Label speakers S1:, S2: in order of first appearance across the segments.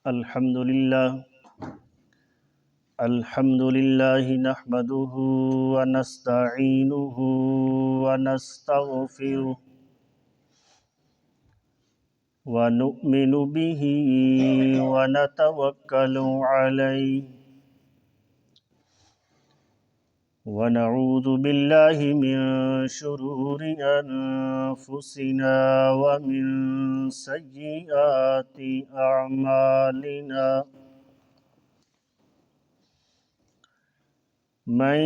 S1: الحمد لله نحمده ونستعينه ونستغفره ونؤمن به ونتوكل عليه ونعوذ بالله من شرور أنفسنا ومن سيئات أعمالنا من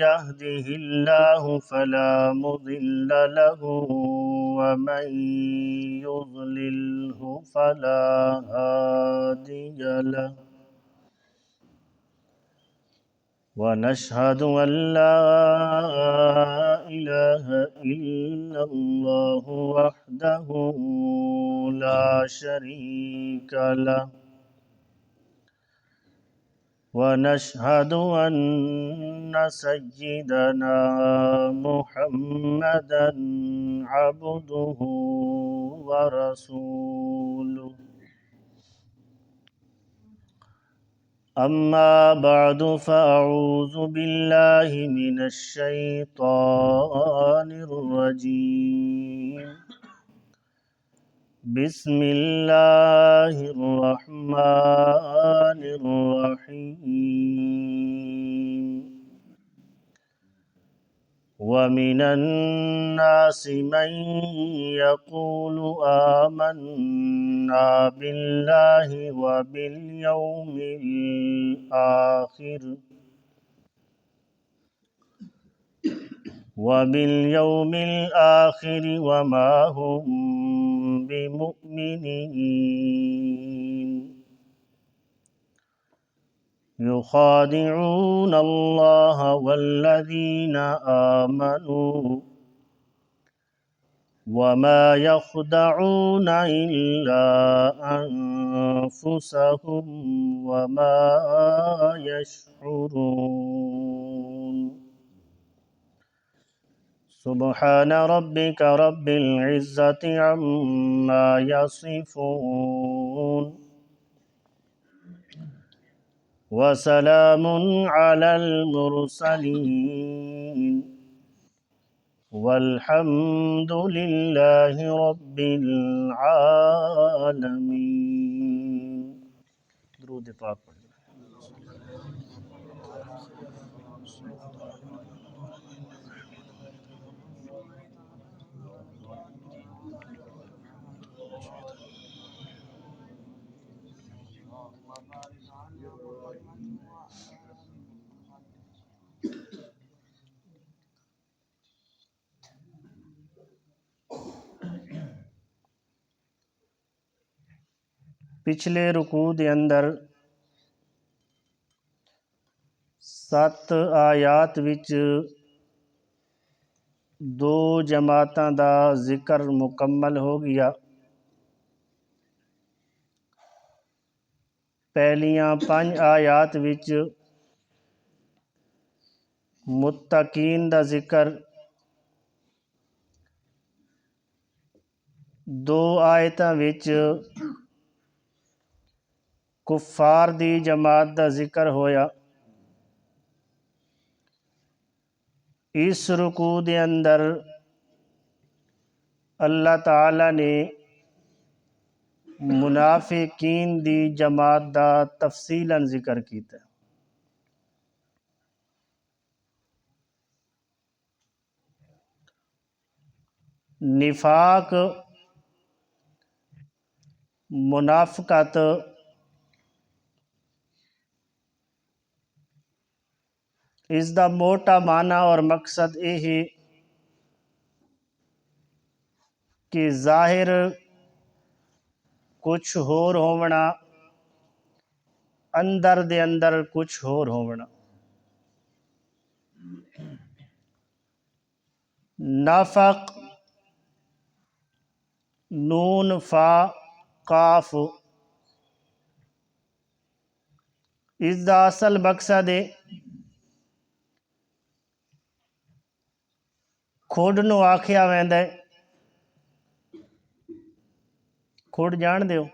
S1: يهده الله فلا مضل له ومن يضلله فلا هادي له ونشهد أن لا إله إلا الله وحده لا شريك له ونشهد أن سيدنا محمدًا عبده ورسوله أما بعد فأعوذ بالله من الشيطان الرجيم بسم الله الرحمن الرحيم ومن الناس من يقول آمنا بالله وباليوم الآخر وما هم بمؤمنين يخادعون الله والذين آمنوا وما يخدعون إلا أنفسهم وما يشعرون سبحان ربك رب العزة عما يصفون وسلام على المرسلين والحمد لله رب العالمين. درود پاک پڑھیں. پچھلے رکوع دے اندر 7 آیات وچ 2 جماعتاں دا ذکر مکمل ہو گیا. پہلیاں 5 آیات وچ متقین دا ذکر، 2 آیتاں وچ کفار دی جماعت دا ذکر ہویا. اس رکوع دے اندر اللہ تعالی نے منافقین دی جماعت دا تفصیلاً ذکر کیتا ہے. نفاق، منافقت اس دا موٹا معنی اور مقصد یہ ہے کہ ظاہر کچھ ہور ہونا، اندر دے اندر کچھ ہور ہونا. نافق نون فا قاف، اس دا اصل مقصد ہے کھوڑ نو آکھیا ویندا ہے کھڑ جان دیو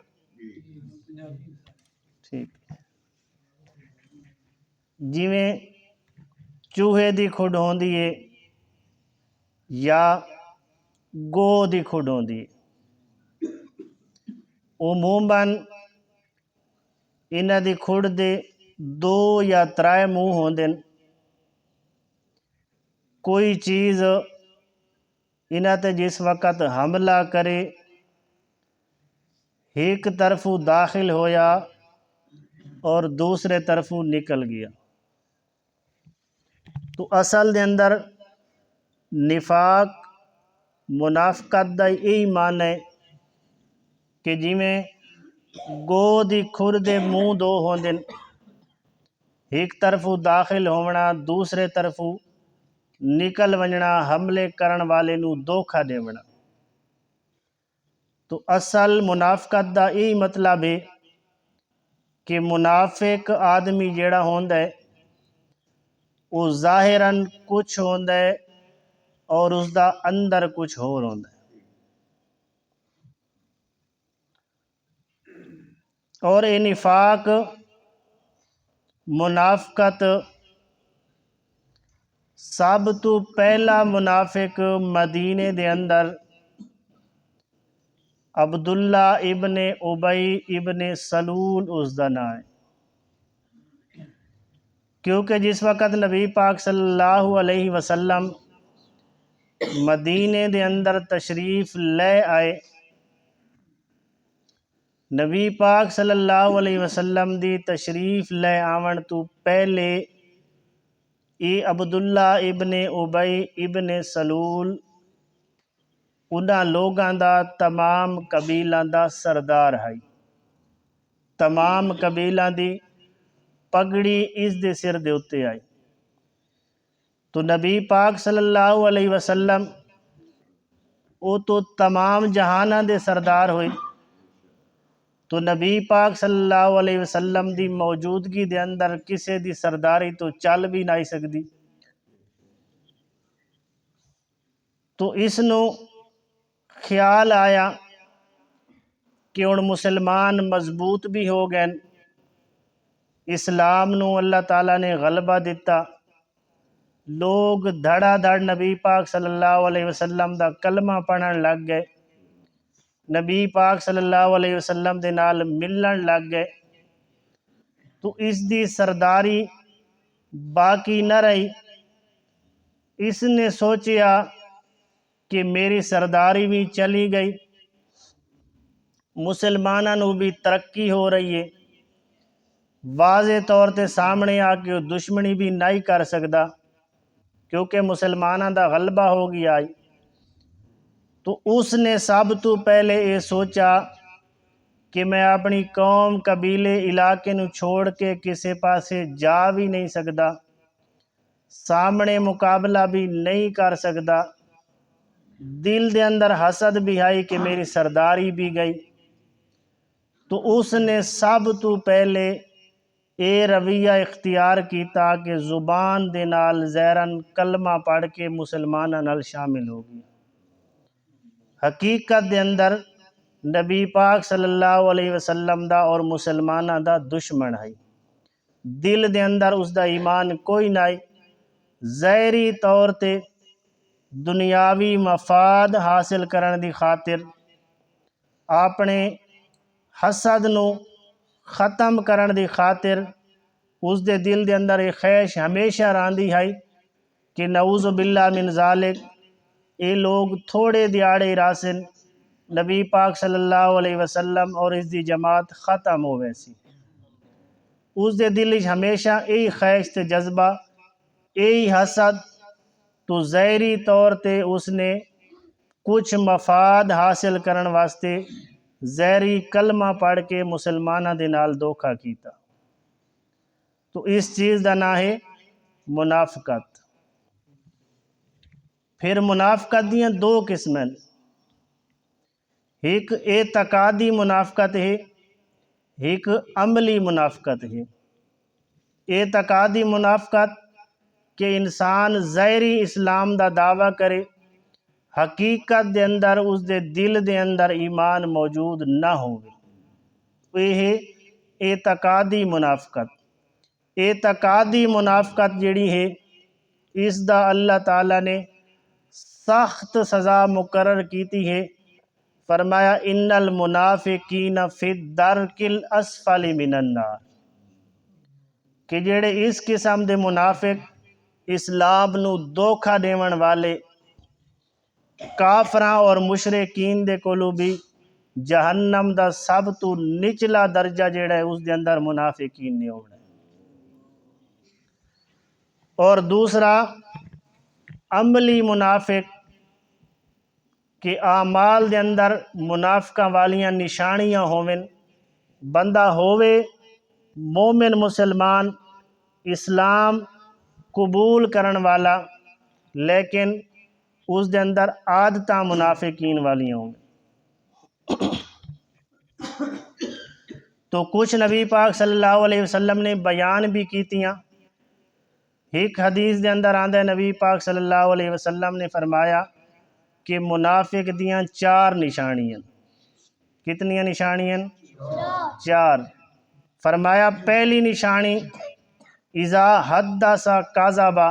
S1: ٹھیک جویں چوہے دی کھڑ ہوندی ہے یا گو دی کھڑ ہوندی ہے عموماً انہاں دی کھڑ دے 2 یا 3 منہ ہوندے کوئی چیز انہاں تے جس وقت حملہ کرے ایک طرفوں داخل ہویا اور دوسرے طرفوں نکل گیا تو اصل دے اندر نفاق منافقت دا یہی معنی ہے کہ جویں گو دی کھر دے منہ 2 ہوندے ایک طرفوں داخل ہونا دوسرے طرفوں نکل ونجنا حملے کرن والے نو دھوکھا دیونا تو اصل منافقت دا یہی مطلب ہے کہ منافق آدمی جیڑا ہوندا ہے وہ ظاہراً کچھ ہوندا ہے اور اس دا اندر کچھ ہور ہوندا ہے اور یہ نفاق منافقت سب تو پہلا منافق مدینے دے اندر عبداللہ ابن ابی ابن سلول اس دا نام ہے کیونکہ جس وقت نبی پاک صلی اللہ علیہ وسلم مدینے دے اندر تشریف لے آئے نبی پاک صلی اللہ علیہ وسلم دی تشریف لے آون تو پہلے عبداللہ ابن ابی ابن سلول انہاں لوگاں دا تمام قبیلاں دا سردار ہے تمام قبیلاں دی پگڑی اس دے سر دے اتے آئی تو نبی پاک صلی اللہ علیہ وسلم او تو تمام جہاناں دے سردار ہوئے تو نبی پاک صلی اللہ علیہ وسلم دی موجودگی دے اندر کسے دی سرداری تو چل بھی نہیں سکتی تو اس نو خیال آیا کہ ان مسلمان مضبوط بھی ہو گئے اسلام نو اللہ تعالیٰ نے غلبہ دیتا لوگ دھڑا دھڑ نبی پاک صلی اللہ علیہ وسلم دا کلمہ پڑھن لگ گئے نبی پاک صلی اللہ علیہ وسلم دے نال ملن لگ گئے تو اس دی سرداری باقی نہ رہی اس نے سوچیا کہ میری سرداری بھی چلی گئی مسلمانوں نو بھی ترقی ہو رہی ہے واضح طور تے سامنے آ کے دشمنی بھی نہیں کر سکتا کیونکہ مسلمانوں دا غلبہ ہو گیا ہے تو اس نے سب تو پہلے یہ سوچا کہ میں اپنی قوم قبیلے علاقے نو چھوڑ کے کسے پاسے جا بھی نہیں سکتا سامنے مقابلہ بھی نہیں کر سکتا دل دے اندر حسد بھی آئی کہ میری سرداری بھی گئی تو اس نے سب تو پہلے اے رویہ اختیار کیتا کہ زبان دے نال زہرن کلمہ پڑھ کے مسلماناں نال شامل ہو گیا حقیقت دے اندر نبی پاک صلی اللہ علیہ وسلم دا اور مسلماناں دا دشمن ہے دل دے اندر اس دا ایمان کوئی نہیں ظاہری طور تے دنیاوی مفاد حاصل کرن دی خاطر اپنے حسد نو ختم کرن دی خاطر اس دے دل دے اندر ایک خواہش ہمیشہ راندی ہے کہ نعوذ باللہ من ذالک اے لوگ تھوڑے دیاڑے راسن نبی پاک صلی اللہ علیہ وسلم اور اس دی جماعت ختم ہو ویسی اس دے دل وچ ہمیشہ یہی خواہش تے جذبہ یہی حسد تو ظاہری طور تے اس نے کچھ مفاد حاصل کرن واسطے ظاہری کلمہ پڑھ کے مسلماناں دے نال دھوکھا کیتا تو اس چیز دا نام ہے منافقت پھر منافقت دیاں 2 قسمیں ایک اعتقادی منافقت ہے ایک عملی منافقت ہے اعتقادی منافقت کہ انسان ظاہری اسلام دا دعویٰ کرے حقیقت دے اندر اس دے دل دے اندر ایمان موجود نہ ہوگی، یہ اعتقادی منافقت۔ اعتقادی منافقت جڑی ہے اس دا اللہ تعالیٰ نے سخت سزا مقرر کیتی ہے، فرمایا ان المنافقین فی الدرک الاسفل من النار، کہ جڑے اس قسم دے منافق اسلام نو دھوکھا دیون والے کافراں اور مشرکین دے کولو بھی جہنم دا سب تو نچلا درجہ جڑا ہے اس دے اندر منافقین نے ہونا ہے۔ اور دوسرا عملی منافق کہ اعمال دے اندر منافقاں والیاں نشانیاں ہوون، بندہ ہووے مومن مسلمان اسلام قبول کرن والا لیکن اس دے اندر عادتاں منافقین والیاں ہوں۔ تو کچھ نبی پاک صلی اللہ علیہ وسلم نے بیان بھی کیتیاں۔ ایک حدیث دے اندر آندہ نبی پاک صلی اللہ علیہ وسلم نے فرمایا کہ منافق دیاں 4 نشانیاں۔ کتنی نشانیاں؟ 4۔ فرمایا پہلی نشانی اذا حدث کذبا،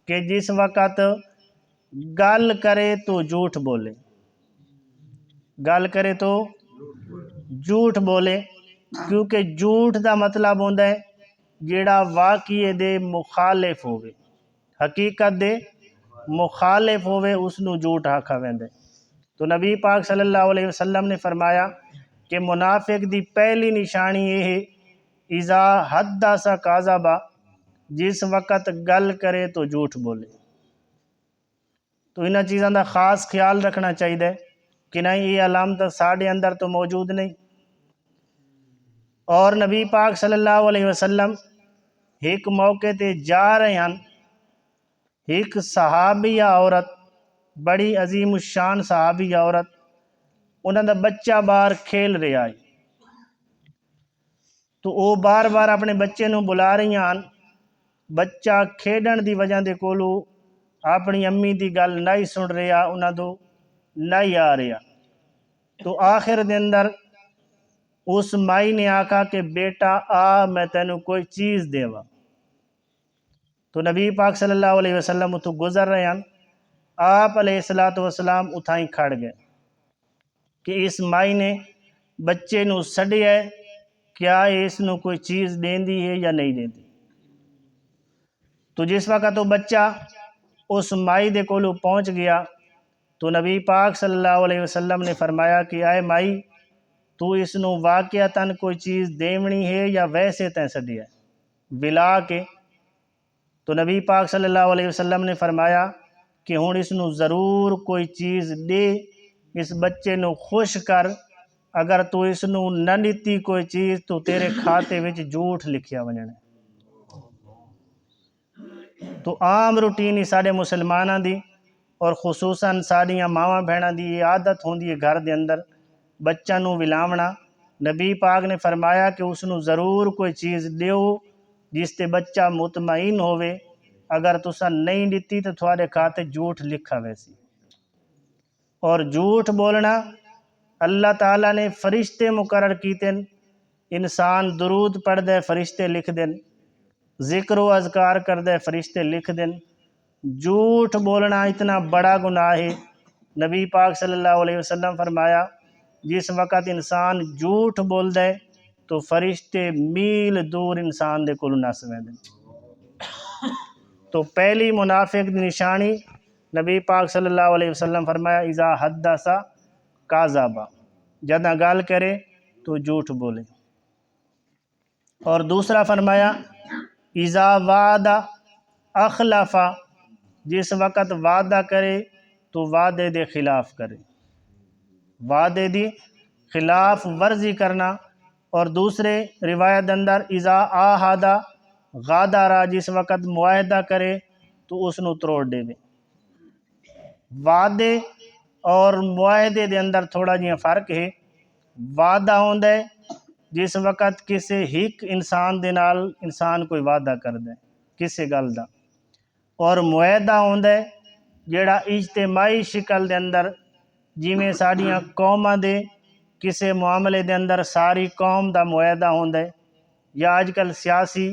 S1: کہ جس وقت گل کرے تو جھوٹ بولے، گل کرے تو جھوٹ بولے، کیونکہ جھوٹ دا مطلب ہوندہ ہے جیڑا واقعے دے مخالف ہوئے، حقیقت دے مخالف ہوئے اس نو جھوٹ آکھا ویندے۔ تو نبی پاک صلی اللہ علیہ وسلم نے فرمایا کہ منافق دی پہلی نشانی یہ ہے اذا حدث کذبا، جس وقت گل کرے تو جھوٹ بولے۔ تو انہاں چیزاں دا خاص خیال رکھنا چاہیے کہ نہیں یہ علامت ساڑھے اندر تو موجود نہیں۔ اور نبی پاک صلی اللہ علیہ وسلم ایک موقع تے جا رہے ہیں، ایک صحابیہ عورت، بڑی عظیم الشان صحابیہ عورت، انہاں دا بچہ باہر کھیل رہا ہے، تو وہ بار بار اپنے بچے نو بلا رہی ہیں، بچہ کھیڈن دی وجہ دے کولو اپنی امی دی گل نہیں سن رہا، انہاں دو نہیں آ رہا۔ تو آخر دے اندر اس مائی نے آکھا کہ بیٹا آ میں تینوں کوئی چیز دیوا۔ تو نبی پاک صلی اللہ علیہ وسلم اتو گزر رہے ہیں، آپ علیہ السلام اتھائیں کھڑ گئے کہ اس مائی نے بچے نو سڈیا ہے، کیا اس نو کوئی چیز دیندی ہے یا نہیں دیندی۔ تو جس وقت وہ بچہ اس مائی دے کولو پہنچ گیا تو نبی پاک صلی اللہ علیہ وسلم نے فرمایا کہ آئے مائی تو اس نو واقعتاً کوئی چیز دیونی ہے یا ویسے تیں سڈیا ہے بلا کے۔ تو نبی پاک صلی اللہ علیہ وسلم نے فرمایا کہ ہن اس نو ضرور کوئی چیز دے، اس بچے نو خوش کر، اگر تو اس نو نہ دتی کوئی چیز تو تیرے کھاتے وچ جھوٹ لکھیا ونجنا۔ تو عام روٹین ہی ساڈے مسلماناں دی اور خصوصاً ساڈیاں ماواں بہناں دی یہ عادت ہوندی ہے گھر دے اندر بچہ نو ولاونا۔ نبی پاک نے فرمایا کہ اس نو ضرور کوئی چیز دیو جس تے بچہ مطمئن ہوئے، اگر تساں نہیں دتی تو تھوڑے کھاتے جھوٹ لکھا ویسی۔ اور جھوٹ بولنا اللہ تعالیٰ نے فرشتے مقرر کیتے، انسان درود پڑھ دے فرشتے لکھ دیں، ذکر و اذکار کر دے فرشتے لکھ دیں۔ جھوٹ بولنا اتنا بڑا گناہ ہے، نبی پاک صلی اللہ علیہ وسلم فرمایا جس وقت انسان جھوٹ بول دے تو فرشتے میل دور انسان دے کول نس ویندے۔ تو پہلی منافق دی نشانی نبی پاک صلی اللہ علیہ وسلم فرمایا اذا حدث کذبا، جدہ گال کرے تو جھوٹ بولے۔ اور دوسرا فرمایا اذا وعد اخلف، جس وقت وعدہ کرے تو وعدے دے خلاف کرے، وعدے دی خلاف ورزی کرنا۔ اور دوسرے روایت اندر اذا عاہد غادر، جس وقت معاہدہ کرے تو اس نو تروڑ دے دے۔ وعدے اور معاہدے دے اندر تھوڑا جہاں فرق ہے، وعدہ ہوندا ہے جس وقت کسے ہک انسان دے نال انسان کوئی وعدہ کر دے کسے گل دا، اور معاہدہ ہوندا ہے جڑا اجتماعی شکل دے اندر جویں ساڈیاں قوماں دے کسے معاملے دے اندر ساری قوم دا معاہدہ ہوندا ہے، یا اج کل سیاسی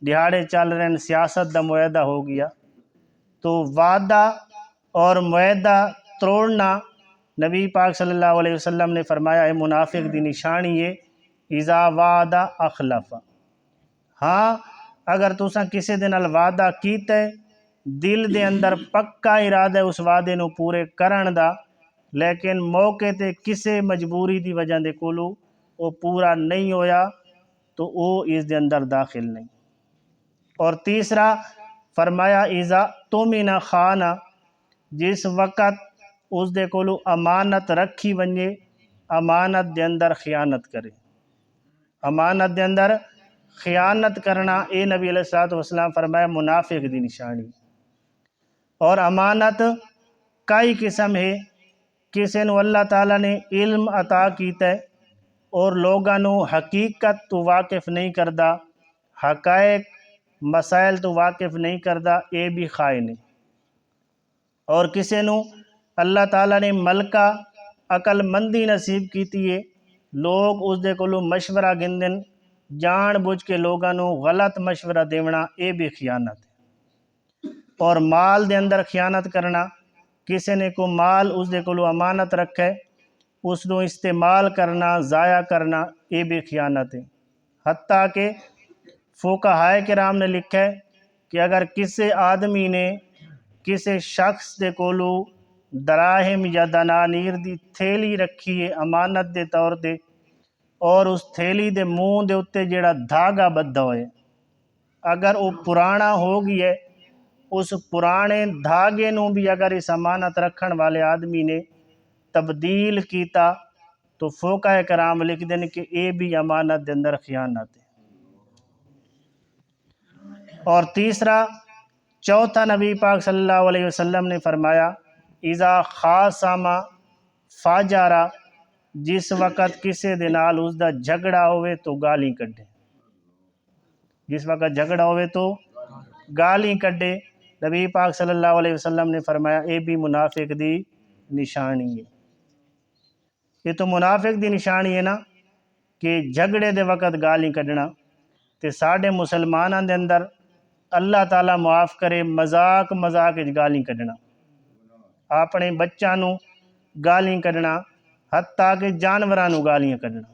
S1: دیہاڑے چل رہے ہیں سیاست دا معاہدہ ہو گیا، تو وعدہ اور معاہدہ توڑنا نبی پاک صلی اللہ علیہ وسلم نے فرمایا ہے منافق دی نشانی ہے اذا وعدہ اخلف۔ ہاں اگر تساں کسے دے نال وعدہ کیتا ہے، دل دے اندر پکا ارادہ ہے اس وعدے نو پورے کرن دا، لیکن موقع تے کسے مجبوری دی وجہ دے کولو وہ پورا نہیں ہویا تو وہ اس دے اندر داخل نہیں۔ اور تیسرا فرمایا اذا تمن خانہ، جس وقت اس دے کولو امانت رکھی ونجے امانت دے اندر خیانت کرے۔ امانت دے اندر خیانت کرنا اے نبی علیہ الصلوۃ والسلام فرمایا منافق دی نشانی۔ اور امانت کئی قسم ہے، کسے نو اللہ تعالیٰ نے علم عطا کیتا ہے اور لوگاں نو حقیقت تو واقف نہیں کردا، حقائق مسائل تو واقف نہیں کردا، اے بھی خائن ہے۔ اور کسے نو اللہ تعالیٰ نے ملکہ عقل مندی نصیب کیتی ہے، لوگ اس دے کولو مشورہ گندن، جان بوجھ کے لوگاں نو غلط مشورہ دیونا، اے بھی خیانت ہے۔ اور مال دے اندر خیانت کرنا، کسے نے کو مال اس دے کولو امانت رکھے، اس نو استعمال کرنا، ضائع کرنا، اے بھی خیانت ہے۔ حتیٰ کہ فقہائے کرام نے لکھا ہے کہ اگر کسے آدمی نے کسے شخص دے کولو دراہم یا دنانیر دی تھیلی رکھی ہے امانت دے طور تے، اور اس تھیلی دے منہ دے اتے جڑا دھاگا بدھا ہوئے، اگر وہ پرانا ہو گئی ہے، اس پرانے دھاگے نو بھی اگر اس امانت رکھن والے آدمی نے تبدیل کیتا تو فقہائے کرام لکھ دیں کہ اے بھی امانت دے اندر خیانت ہے۔ اور تیسرا چوتھا نبی پاک صلی اللہ علیہ وسلم نے فرمایا اذا خاصم فاجرا، جس وقت کسے دے نال اس دا جھگڑا ہوئے تو گالی کڈے۔ جس وقت جھگڑا ہوئے تو گالی کڈے، نبی پاک صلی اللہ علیہ وسلم نے فرمایا اے بھی منافق دی نشانی ہے۔ یہ تو منافق دی نشانی ہے نا کہ جھگڑے دے وقت گالی کڈنا، تے ساڈے مسلماناں دے اندر اللہ تعالیٰ معاف کرے مذاق وچ گالی کڈنا، اپنے بچاں نو گالی کڈنا، حتیٰ کہ جانوراں نو گالیاں کڈنا،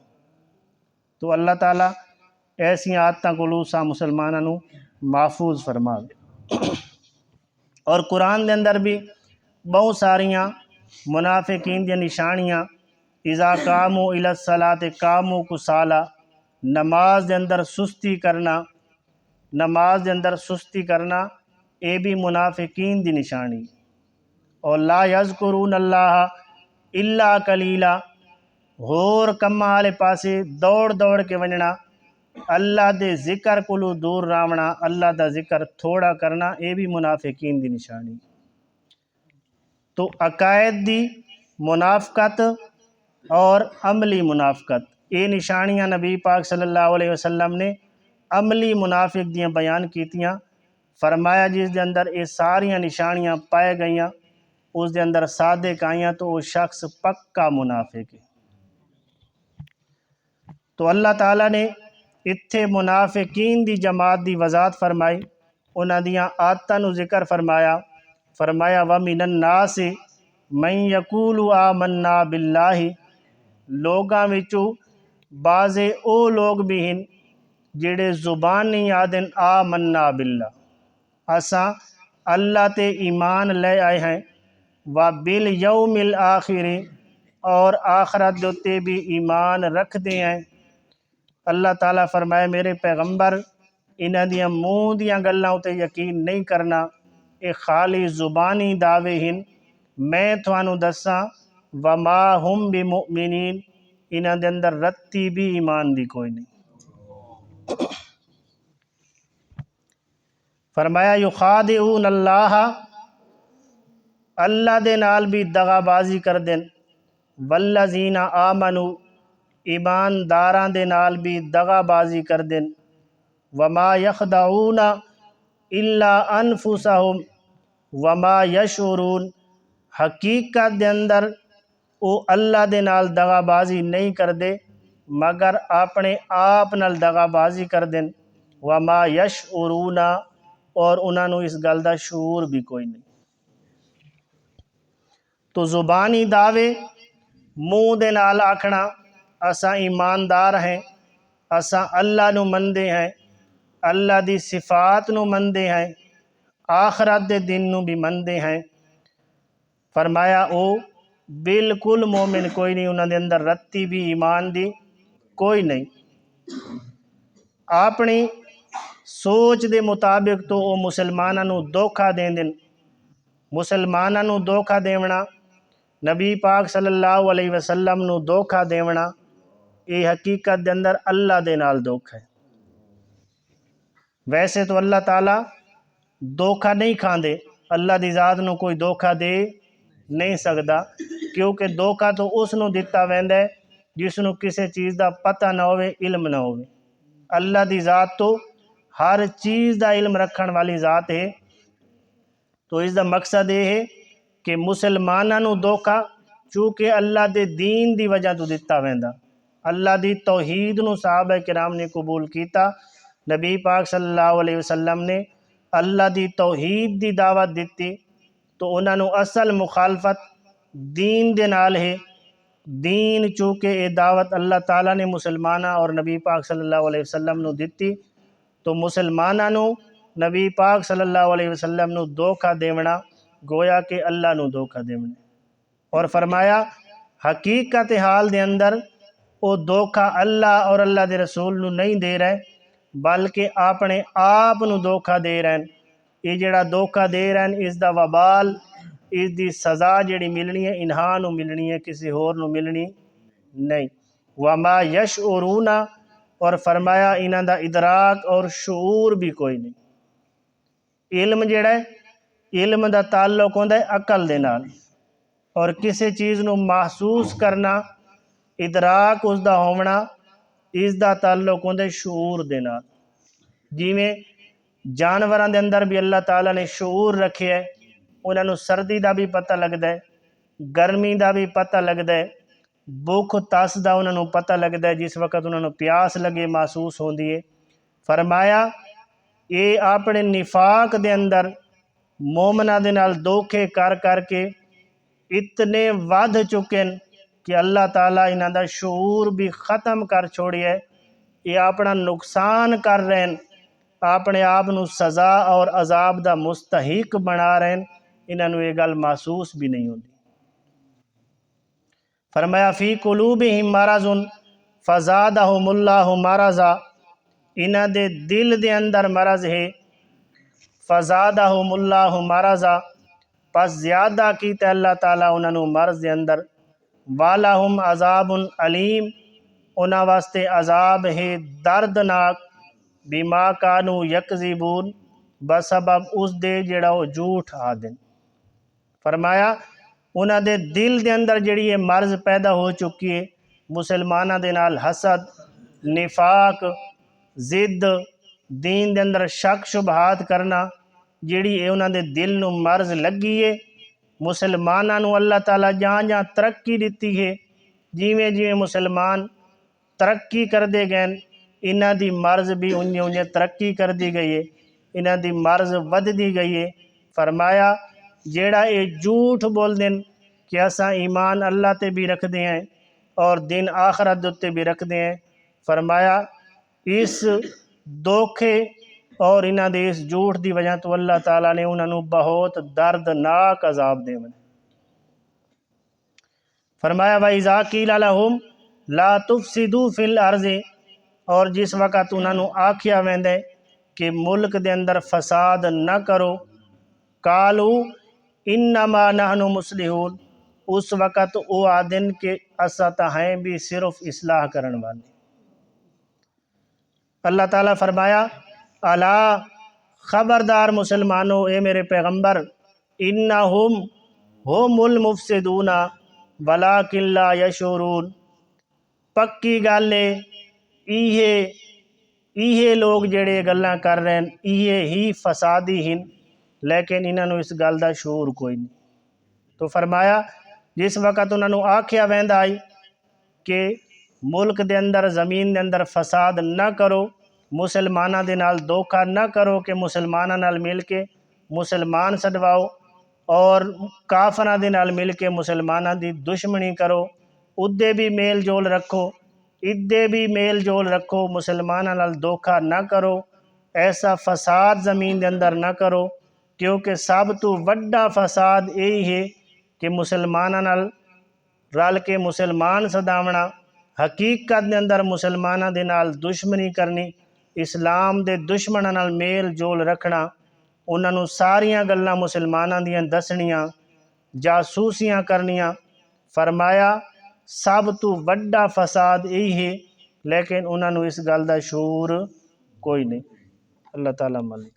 S1: تو اللہ تعالیٰ ایسی عادتاں کولو سا مسلماناں نو محفوظ فرماوے۔ اور قرآن دے اندر بھی بہت ساریاں منافقین دی نشانیاں، اذا قاموا الی الصلاۃ قاموا کسالى، نماز دے اندر سستی کرنا، نماز دے اندر سستی کرنا، اے بھی منافقین دی نشانی۔ اور لا یذکرون اللہ الا قلیلا، ہور کماں والے پاسے دوڑ دوڑ کے ونجنا، اللہ دے ذکر کولو دور راونا، اللہ دا ذکر تھوڑا کرنا، اے بھی منافقین دی نشانی۔ تو عقائد دی منافقت اور عملی منافقت، اے نشانیاں نبی پاک صلی اللہ علیہ وسلم نے عملی منافق دیاں بیان کیتیاں، فرمایا جس دے اندر اے ساریاں نشانیاں پائے گئیاں، اس دے اندر صادق آئیاں تو وہ شخص پکا منافق ہے۔ تو اللہ تعالیٰ نے اتھے منافقین دی جماعت دی وضاحت فرمائی، انہاں دیاں عادتاں نو ذکر فرمایا، فرمایا وَمِنَ النَّاسِ مَن یَقُولُ آمَنَّا بِاللَّهِ، لوگاں وچوں بعضے او لوگ بھی ہیں جڑے زبانی آدن آمنا باللہ، اساں اللہ تے ایمان لے آئے ہیں، وَبِالْيَوْمِ الْآخِرِ، اور آخرت دوتے بھی ایمان رکھ دے ہیں۔ اللہ تعالیٰ فرمائے میرے پیغمبر انہاں دیاں منہ دیاں گلاں تے یقین نہیں کرنا، اے خالی زبانی دعوے ہیں، میں تھانوں دساں وما ہم بمؤمنین، انہاں دے اندر رتی بھی ایمان دی کوئی نہیں۔ فرمایا یخادعون اللہ، اللہ دے نال بھی دغا بازی کر دین، والذین آمنوا، ایمانداراں دے نال بھی دغا بازی کر دین، وما یخدعون الا انفسہم، وما یشعرون حقیقت دے اندر او اللہ دے نال دغا بازی نہیں کردے مگر اپنے آپ نال دغا بازی کر دین وما یشعرون اور انہاں نو اس گل دا شعور بھی کوئی نہیں۔ تو زبانی دعوے منہ دے نال آکھنا اساں ایماندار ہیں، اساں اللہ نو مندے ہیں، اللہ دی صفات نو مندے ہیں، آخرت دے دن نو بھی مندے ہیں، فرمایا او بالکل مومن کوئی نہیں، انہاں دے اندر رتی بھی ایمان دی کوئی نہیں۔ اپنی سوچ دے مطابق تو او مسلماناں نو دھوکا دین مسلماناں نو دھوکا دیونا، نبی پاک صلی اللہ علیہ وسلم نو دھوکا دیونا، یہ حقیقت دے اندر اللہ دے نال دھوکا ہے۔ ویسے تو اللہ تعالیٰ دھوکا نہیں کھاندے، اللہ دی ذات نو کوئی دھوکا دے نہیں سکدا، کیونکہ دھوکا تو اس نو دتا ویندا ہے جس نو کسے چیز دا پتہ نہ ہوئے، علم نہ ہوئے۔ اللہ دی ذات تو ہر چیز دا علم رکھن والی ذات ہے، تو اس دا مقصد یہ ہے کہ مسلماناں نو دھوکا چونکہ اللہ دے دین دی وجہ تو دتا ویندا، اللہ دی توحید نو صحابہ کرام نے قبول کیتا، نبی پاک صلی اللہ علیہ وسلم نے اللہ دی توحید دی دعوت دیتی، تو انہاں نو اصل مخالفت دین دے نال ہے۔ دین چونکہ یہ دعوت اللہ تعالیٰ نے مسلمانہ اور نبی پاک صلی اللہ علیہ وسلم نو دیتی، تو مسلمانہ نو نبی پاک صلی اللہ علیہ وسلم نو دھوکا دیونا گویا کہ اللہ نو دھوکا دیونا، اور فرمایا حقیقت حال دے اندر او دھوکا اللہ اور اللہ دے رسول نو نہیں دے رہے بلکہ اپنے آپ نو دھوکا دے رہے ہیں۔ یہ جڑا دھوکا دے رہے ہیں اس دا وبال، اس دی سزا جڑی ملنی ہے انہاں نو ملنی ہے، کسی اور نو ملنی نہیں۔ وما یشعرون اور فرمایا انہاں دا ادراک اور شعور بھی کوئی نہیں۔ علم جڑا ہے، علم دا تعلق ہوندا ہے عقل دے نال، اور کسی چیز نو محسوس کرنا، ادراک اس دا ہونا، اس دا تعلق ہوندا ہے شعور دے نال۔ جیویں جانوراں دے اندر بھی اللہ تعالیٰ نے شعور رکھے ہے، انہاں نو سردی دا بھی پتہ لگدا ہے، گرمی دا بھی پتہ لگدا ہے، بھوک تاس دا انہاں نو پتہ لگدا ہے، جس وقت انہاں نو پیاس لگے محسوس ہوندی ہے۔ فرمایا یہ اپنے نفاق دے اندر مومنہ دے نال دھوکے کر کر کے اتنے ودھ چکن کہ اللہ تعالیٰ انہاں دا شعور بھی ختم کر چھوڑیا ہے، یہ اپنا نقصان کر رہے ہیں، اپنے آپ نو سزا اور عذاب دا مستحق بنا رہے ہیں، انہاں نو یہ گل محسوس بھی نہیں ہوندی۔ فرمایا فی قلوبہم مرض فزادہم اللہ مرضا، انہاں دے دل دے اندر مرض ہے، فزادہم اللہ مرضا پس زیادہ کیتا اللہ تعالیٰ انہاں نو مرض دے اندر، والہم عذاب علیم انہاں واسطے عذاب ہے دردناک، بما کانو یکذبون بسبب اس دے جڑا وہ جھوٹ آدن۔ فرمایا انہاں دے دل دے اندر جڑی یہ مرض پیدا ہو چکی ہے، مسلمانہ دے نال حسد، نفاق، ضد، دین دے اندر شک شبہات کرنا، جڑی ہے انہاں دے دل نو مرض لگی ہے۔ مسلمانہ نو اللہ تعالیٰ جہاں جہاں ترقی دیتی ہے، جیویں جیویں مسلمان ترقی کر دے گئے، انہاں دی مرض بھی انہیں انہیں ترقی کر دی گئی ہے، انہاں دی مرض ود دی گئی ہے۔ فرمایا جیڑا یہ جھوٹ بول دیں کہ اساں ایمان اللہ تے بھی رکھ دے ہیں اور دن آخرت دوتے بھی رکھ دے ہیں، فرمایا اس دھوکے اور انہاں دے اس جھوٹ دی وجہ تو اللہ تعالیٰ نے انہاں نو بہت دردناک عذاب دے۔ فرمایا وَإِذَا قِيلَ لَهُمْ لَا تُفْسِدُوا فِي الْأَرْضِ اور جس وقت انہاں نو آکھیا ویندے کہ ملک دے اندر فساد نہ کرو، قالوا انما نحن مصلحون اس وقت او آدن کہ اسا تا ہیں بھی صرف اصلاح کرن والے۔ اللہ تعالیٰ فرمایا الا خبردار مسلمانوں اے میرے پیغمبر، انہم ہم المفسدون ولکن لا یشعرون پکی گل ہے ایہے لوگ جڑے گلاں کر رہے ہیں ایہے ہی فسادی ہیں لیکن انہاں نوں اس گل دا شعور کوئی نہیں۔ تو فرمایا جس وقت انہاں نوں آکھیا ویندا آئی کہ ملک دے اندر زمین دے اندر فساد نہ کرو، مسلماناں دے نال دھوکا نہ کرو کہ مسلماناں نال مل کے مسلمان سڈواؤ اور کافراں دے نال مل کے مسلماناں دی دشمنی کرو، ادے بھی میل جول رکھو، ادے بھی میل جول رکھو، مسلماناں نال دھوکا نہ کرو، ایسا فساد زمین دے اندر نہ کرو، کیونکہ سب تو وڈا فساد یہی ہے کہ مسلماناں نال رل کے مسلمان سداونا، حقیقت دے اندر مسلماناں دے نال دشمنی کرنی، اسلام دے دشمناں نال میل جول رکھنا، انہاں نوں ساریاں گلاں مسلماناں دیاں دسنیاں، جاسوسیاں کرنیاں۔ فرمایا سب تو وڈا فساد یہی ہے، لیکن انہاں نوں اس گل دا شعور کوئی نہیں۔ اللہ تعالیٰ مالی